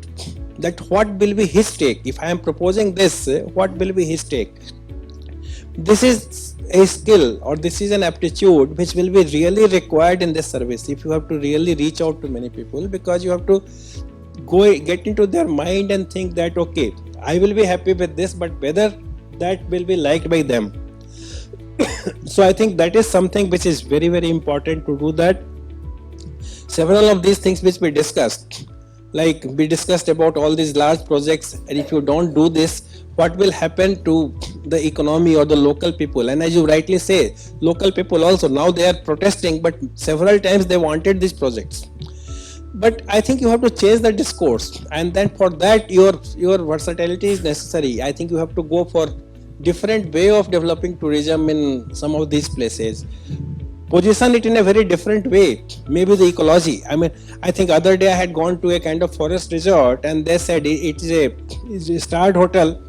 that what will be his take. If I am proposing this, what will be his take? This is a skill, or this is an aptitude which will be really required in this service if you have to really reach out to many people, because you have to get into their mind and think that okay, I will be happy with this, but whether that will be liked by them. So I think that is something which is very important to do that. Several of these things which we discussed, like we discussed about all these large projects, and if you don't do this, what will happen to the economy or the local people? And as you rightly say, local people also, now they are protesting, but several times they wanted these projects. But I think you have to change the discourse, and then for that your versatility is necessary. I think you have to go for different way of developing tourism in some of these places. Position it in a very different way, maybe the ecology. I mean, I think other day I had gone to a kind of forest resort, and they said it is a starred hotel,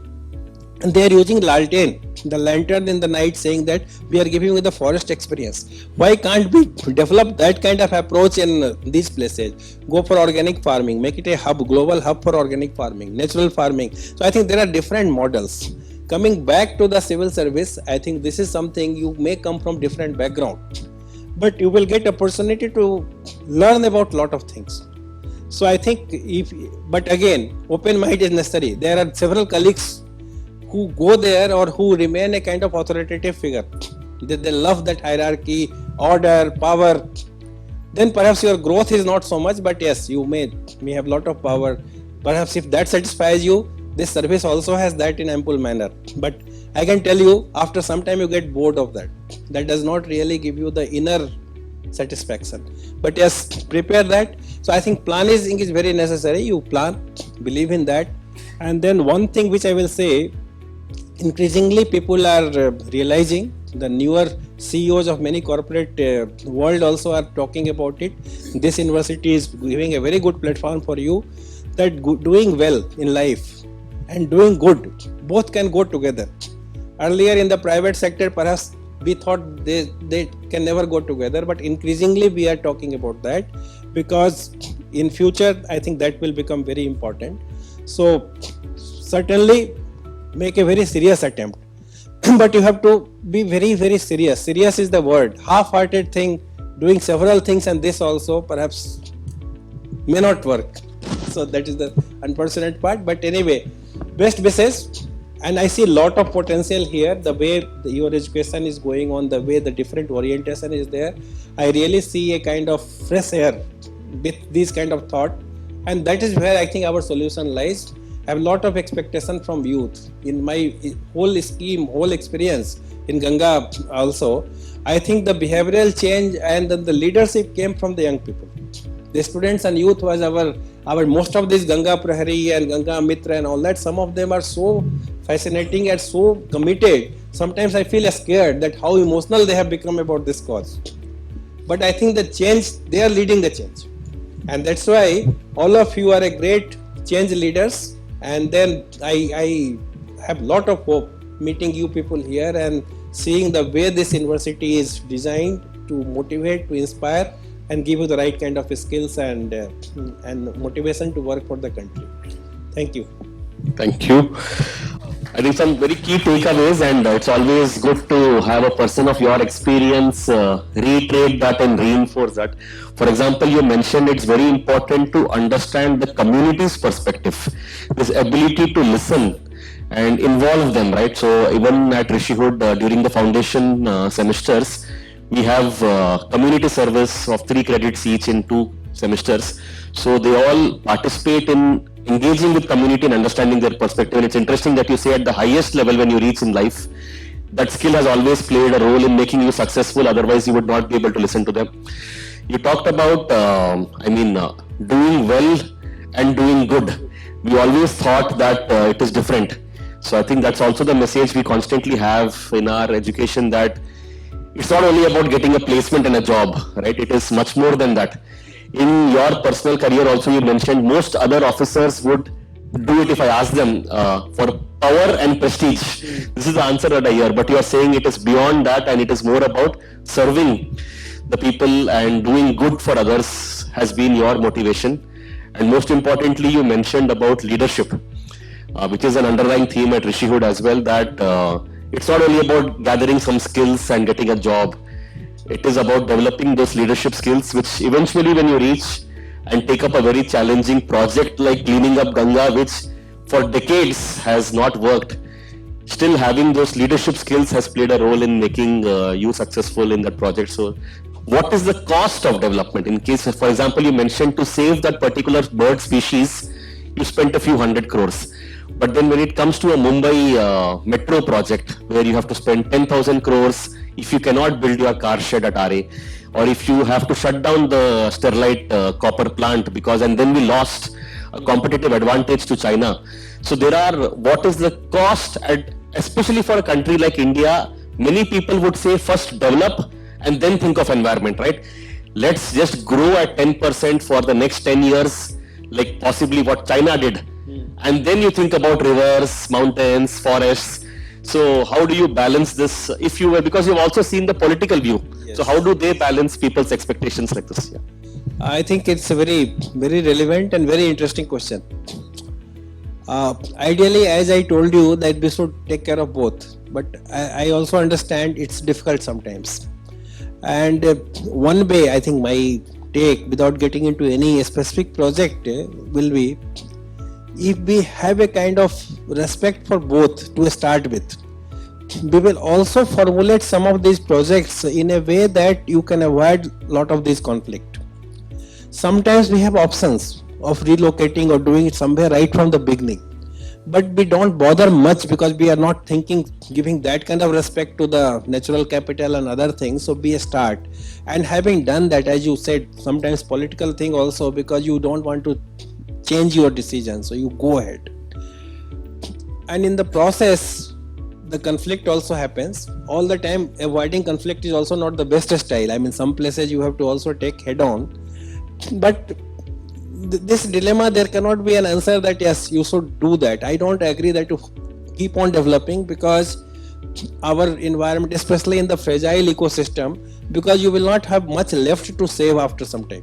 and they are using the lantern in the night, saying that we are giving you the forest experience. Why can't we develop that kind of approach in these places? Go for organic farming, make it a global hub for organic farming, natural farming. So I think there are different models. Coming back to the civil service, I think this is something you may come from different background, but you will get opportunity to learn about lot of things. So I think but again, open mind is necessary. There are several colleagues who go there or who remain a kind of authoritative figure. They love that hierarchy, order, power. Then perhaps your growth is not so much, but yes, you may have lot of power. Perhaps if that satisfies you, this service also has that in ample manner. But I can tell you, after some time you get bored of that. That does not really give you the inner satisfaction. But yes, prepare that. So I think planning is very necessary. You plan, believe in that. And then one thing which I will say, increasingly people are realizing, the newer CEOs of many corporate world also are talking about it. This university is giving a very good platform for you, that doing well in life and doing good, both can go together. Earlier in the private sector, perhaps we thought they can never go together, but increasingly we are talking about that, because in future I think that will become very important. So certainly make a very serious attempt, but you have to be very serious. Serious is the word. Half-hearted thing, doing several things, and this also perhaps may not work. So that is the unfortunate part. But anyway, best wishes, and I see a lot of potential here. The way your education is going on, the way the different orientation is there, I really see a kind of fresh air with this kind of thought, and that is where I think our solution lies. have a lot of expectation from youth. In my whole scheme, whole experience in Ganga also, I think the behavioral change and then the leadership came from the young people. The students and youth was our most of this Ganga Prahari and Ganga Mitra and all that. Some of them are so fascinating and so committed. Sometimes I feel scared that how emotional they have become about this cause. But I think the change, they are leading the change. And that's why all of you are a great change leaders. And then I have a lot of hope meeting you people here and seeing the way this university is designed to motivate, to inspire, and give you the right kind of skills and motivation to work for the country. Thank you. Thank you. I think some very key takeaways, and it's always good to have a person of your experience reiterate that and reinforce that. For example, you mentioned it's very important to understand the community's perspective, this ability to listen and involve them, right? So even at Rishihood during the foundation semesters, we have community service of 3 credits each in 2 semesters. So they all participate in engaging with community and understanding their perspective. And it's interesting that you say at the highest level when you reach in life, that skill has always played a role in making you successful. Otherwise, you would not be able to listen to them. You talked about, doing well and doing good. We always thought that it is different. So I think that's also the message we constantly have in our education, that it's not only about getting a placement and a job, right? It is much more than that. In your personal career also, you mentioned most other officers would do it if I ask them for power and prestige. This is the answer that I hear, but you are saying it is beyond that and it is more about serving the people and doing good for others has been your motivation. And most importantly, you mentioned about leadership, which is an underlying theme at Rishihood as well, that it's not only about gathering some skills and getting a job. It is about developing those leadership skills, which eventually when you reach and take up a very challenging project like cleaning up Ganga, which for decades has not worked, still having those leadership skills has played a role in making you successful in that project. So what is the cost of development? In case, for example, you mentioned to save that particular bird species, you spent a few 100 crores. But then when it comes to a Mumbai metro project where you have to spend 10,000 crores if you cannot build your car shed at RA, or if you have to shut down the Sterlite copper plant and then we lost a competitive advantage to China. So there are, what is the cost, especially for a country like India, many people would say first develop and then think of environment, right? Let's just grow at 10% for the next 10 years, like possibly what China did. And then you think about rivers, mountains, forests. So how do you balance this because you've also seen the political view. Yes. So how do they balance people's expectations like this? Yeah. I think it's a very, very relevant and very interesting question. Ideally, as I told you, that we should take care of both. But I also understand it's difficult sometimes. And one way, I think my take, without getting into any specific project, will be, if we have a kind of respect for both to start with, we will also formulate some of these projects in a way that you can avoid a lot of this conflict. Sometimes we have options of relocating or doing it somewhere right from the beginning, but we don't bother much because we are not giving that kind of respect to the natural capital and other things. So be a start. And having done that, as you said, sometimes political thing also, because you don't want to change your decision, so you go ahead. And in the process, the conflict also happens. All the time, avoiding conflict is also not the best style. I mean, some places you have to also take head on. But this dilemma, there cannot be an answer that yes, you should do that. I don't agree that you keep on developing, because our environment, especially in the fragile ecosystem, because you will not have much left to save after some time.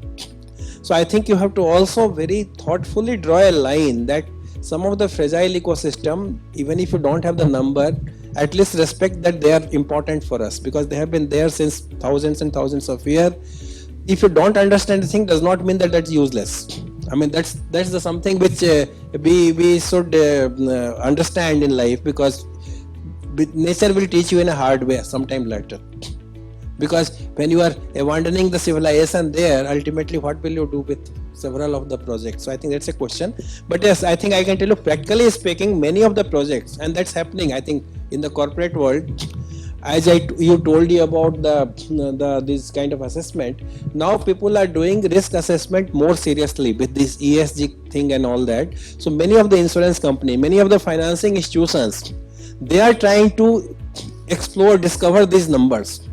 So I think you have to also very thoughtfully draw a line that some of the fragile ecosystem, even if you don't have the number, at least respect that they are important for us, because they have been there since thousands and thousands of years. If you don't understand the thing, does not mean that that's useless. I mean, that's the something which we should understand in life, because nature will teach you in a hard way sometime later. Because when you are abandoning the civilization there, ultimately what will you do with several of the projects. So I think that's a question. But yes, I think I can tell you, practically speaking, many of the projects, and that's happening, I think, in the corporate world. As you told you about the this kind of assessment, now people are doing risk assessment more seriously with this ESG thing and all that. So many of the insurance company, many of the financing institutions, they are trying to explore, discover these numbers.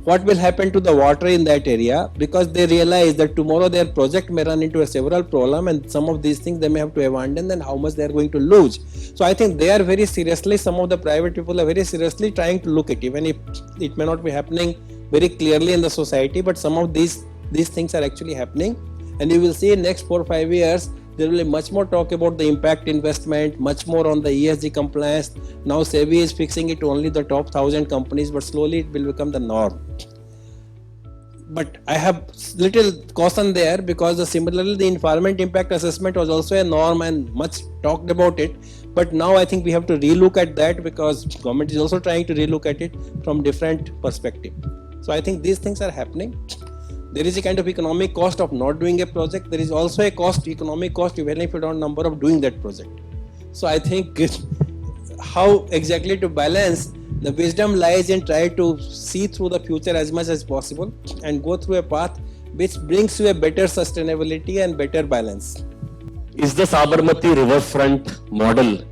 What will happen to the water in that area, because they realize that tomorrow their project may run into a several problem, and some of these things they may have to abandon, then how much they are going to lose. So I think they are very seriously, some of the private people are very seriously trying to look at, even if it may not be happening very clearly in the society, but some of these things are actually happening. And you will see in next 4 or 5 years there will be much more talk about the impact investment, much more on the ESG compliance. Now SEBI is fixing it to only the top 1,000 companies, but slowly it will become the norm. But I have little caution there, because similarly the environment impact assessment was also a norm and much talked about it. But now I think we have to relook at that, because government is also trying to relook at it from different perspective. So I think these things are happening. There is a kind of economic cost of not doing a project. There is also a economic cost even if you don't number of doing that project. So I think how exactly to balance, the wisdom lies in try to see through the future as much as possible and go through a path which brings you a better sustainability and better balance. Is the Sabarmati riverfront model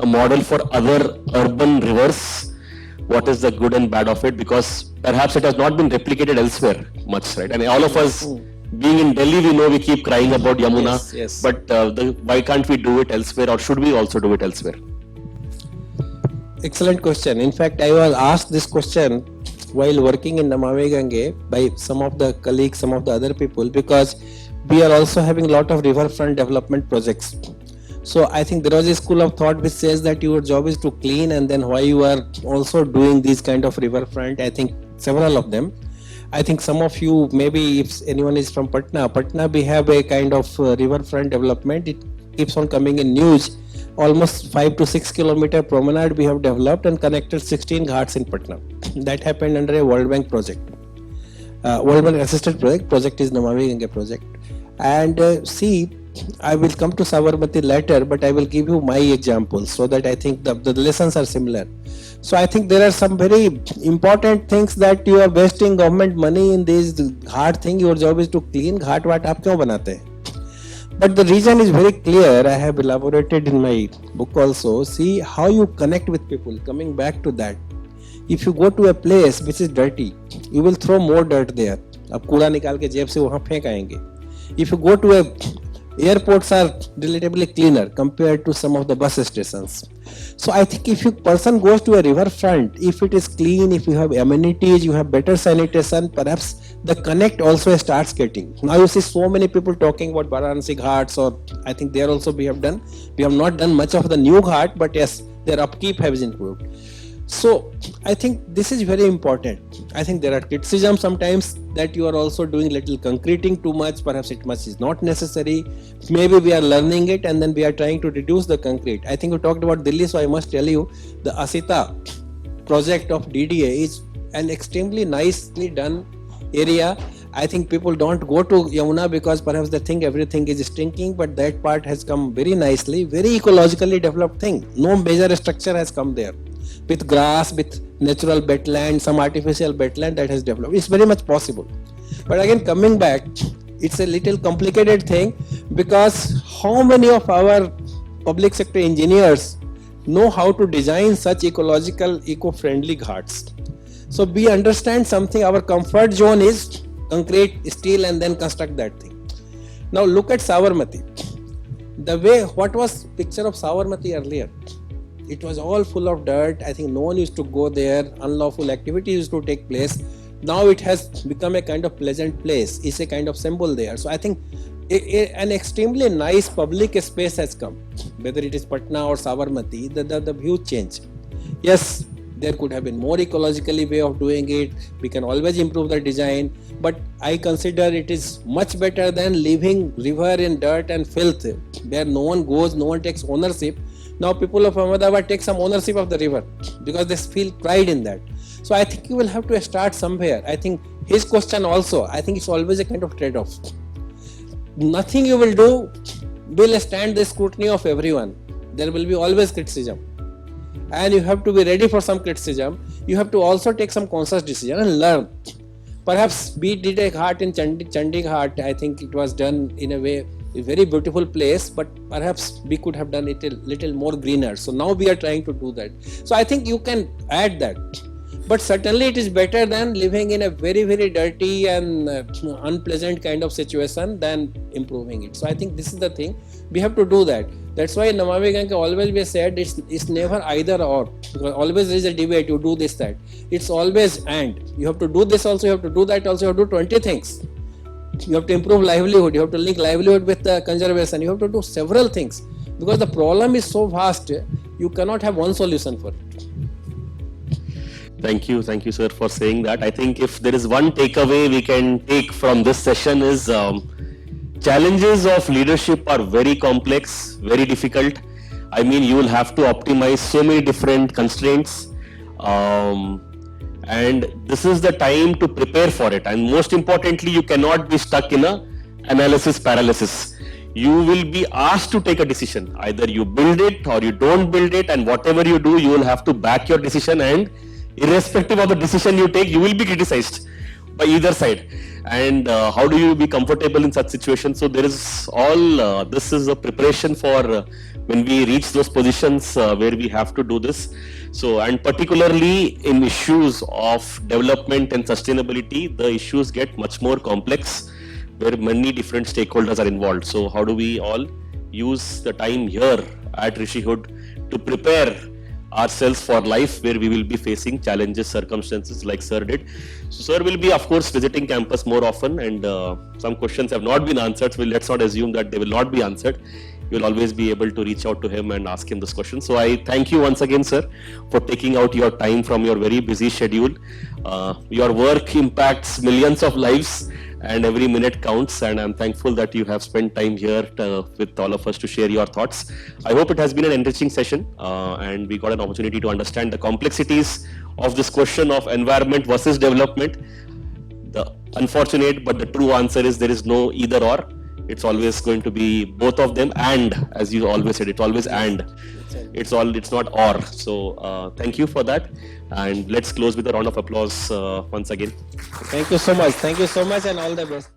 a model for other urban rivers? What is the good and bad of it? Because perhaps it has not been replicated elsewhere much, right? And all of us being in Delhi, we know we keep crying about Yamuna, yes. But why can't we do it elsewhere, or should we also do it elsewhere? Excellent question. In fact, I was asked this question while working in Namami Gange by some of the colleagues, some of the other people, because we are also having a lot of riverfront development projects. So I think there was a school of thought which says that your job is to clean, and then why you are also doing these kind of riverfront. I think several of them. I think some of you, maybe if anyone is from Patna, we have a kind of riverfront development. It keeps on coming in news. Almost 5 to 6 kilometer promenade we have developed and connected 16 ghats in Patna. That happened under a World Bank project. World Bank assisted project is Namami Gange project. And see, I will come to Sabarmati later, but I will give you my examples so that I think the lessons are similar. So I think there are some very important things that you are wasting government money in this ghat thing. Your job is to clean ghat. What aap kyun banate hain? But the reason is very clear. I have elaborated in my book also. See how you connect with people. Coming back to that, if you go to a place which is dirty, you will throw more dirt there. आप कूड़ा निकाल के जेब से वहाँ फेंक आएंगे. If you go to airports are relatively cleaner compared to some of the bus stations. So I think if a person goes to a riverfront, if it is clean, if you have amenities, you have better sanitation, perhaps the connect also starts getting. Now you see so many people talking about Varanasi Ghats, or I think there also we have not done much of the new ghat, but yes, their upkeep has improved. So I think this is very important. I think there are criticisms sometimes that you are also doing little concreting too much, perhaps it much is not necessary. Maybe we are learning it and then we are trying to reduce the concrete. I think we talked about Delhi, so I must tell you the Asita project of DDA is an extremely nicely done area. I think people don't go to Yamuna because perhaps they think everything is stinking, but that part has come very nicely, very ecologically developed thing. No major structure has come there. With grass, with natural wetland, some artificial wetland that has developed. It's very much possible. But again, coming back, it's a little complicated thing, because how many of our public sector engineers know how to design such ecological, eco-friendly ghats? So we understand something, our comfort zone is concrete, steel, and then construct that thing. Now look at Sabarmati. The way, what was picture of Sabarmati earlier? It was all full of dirt. I think no one used to go there. Unlawful activity used to take place. Now it has become a kind of pleasant place. It's a kind of symbol there. So I think an extremely nice public space has come. Whether it is Patna or Sabarmati, the view change. Yes, there could have been more ecologically way of doing it. We can always improve the design. But I consider it is much better than leaving river in dirt and filth, where no one goes, no one takes ownership. Now people of Ahmedabad take some ownership of the river because they feel pride in that. So I think you will have to start somewhere. I think his question also, I think it's always a kind of trade-off. nothing you will do will stand the scrutiny of everyone. There will be always criticism, and you have to be ready for some criticism. You have to also take some conscious decision and learn. Perhaps we did a ghat in Chandi Ghat. I think it was done in a way, a very beautiful place, but perhaps we could have done it a little more greener. So now we are trying to do that. So I think you can add that. But certainly it is better than living in a very, very dirty and unpleasant kind of situation than improving it. So I think this is the thing. We have to do that. That's why in Namami Ganga always we said it's never either or. Because always there is a debate, you do this, that. It's always and. You have to do this also, you have to do that also, you have to do 20 things. You have to improve livelihood, you have to link livelihood with conservation, you have to do several things. Because the problem is so vast, you cannot have one solution for it. Thank you, sir, for saying that. I think if there is one takeaway we can take from this session is challenges of leadership are very complex, very difficult. I mean, you will have to optimize so many different constraints, and this is the time to prepare for it. And most importantly, you cannot be stuck in a analysis paralysis. You will be asked to take a decision. Either you build it or you don't build it, and whatever you do, you will have to back your decision, and irrespective of the decision you take, you will be criticized by either side. And how do you be comfortable in such situations? So there is all this is a preparation for when we reach those positions where we have to do this. So, and particularly in issues of development and sustainability, the issues get much more complex, where many different stakeholders are involved. So how do we all use the time here at Rishihood to prepare ourselves for life, where we will be facing challenges, circumstances like sir did. So sir will be, of course, visiting campus more often, and some questions have not been answered, so let's not assume that they will not be answered. You'll always be able to reach out to him and ask him this question. So I thank you once again, sir, for taking out your time from your very busy schedule. Your work impacts millions of lives, and every minute counts, and I'm thankful that you have spent time here with all of us to share your thoughts. I hope it has been an enriching session, and we got an opportunity to understand the complexities of this question of environment versus development. The unfortunate but the true answer is there is no either or. It's always going to be both of them, and as you always said, it's always and. It's not or. So thank you for that, and let's close with a round of applause once again. Thank you so much, and all the best.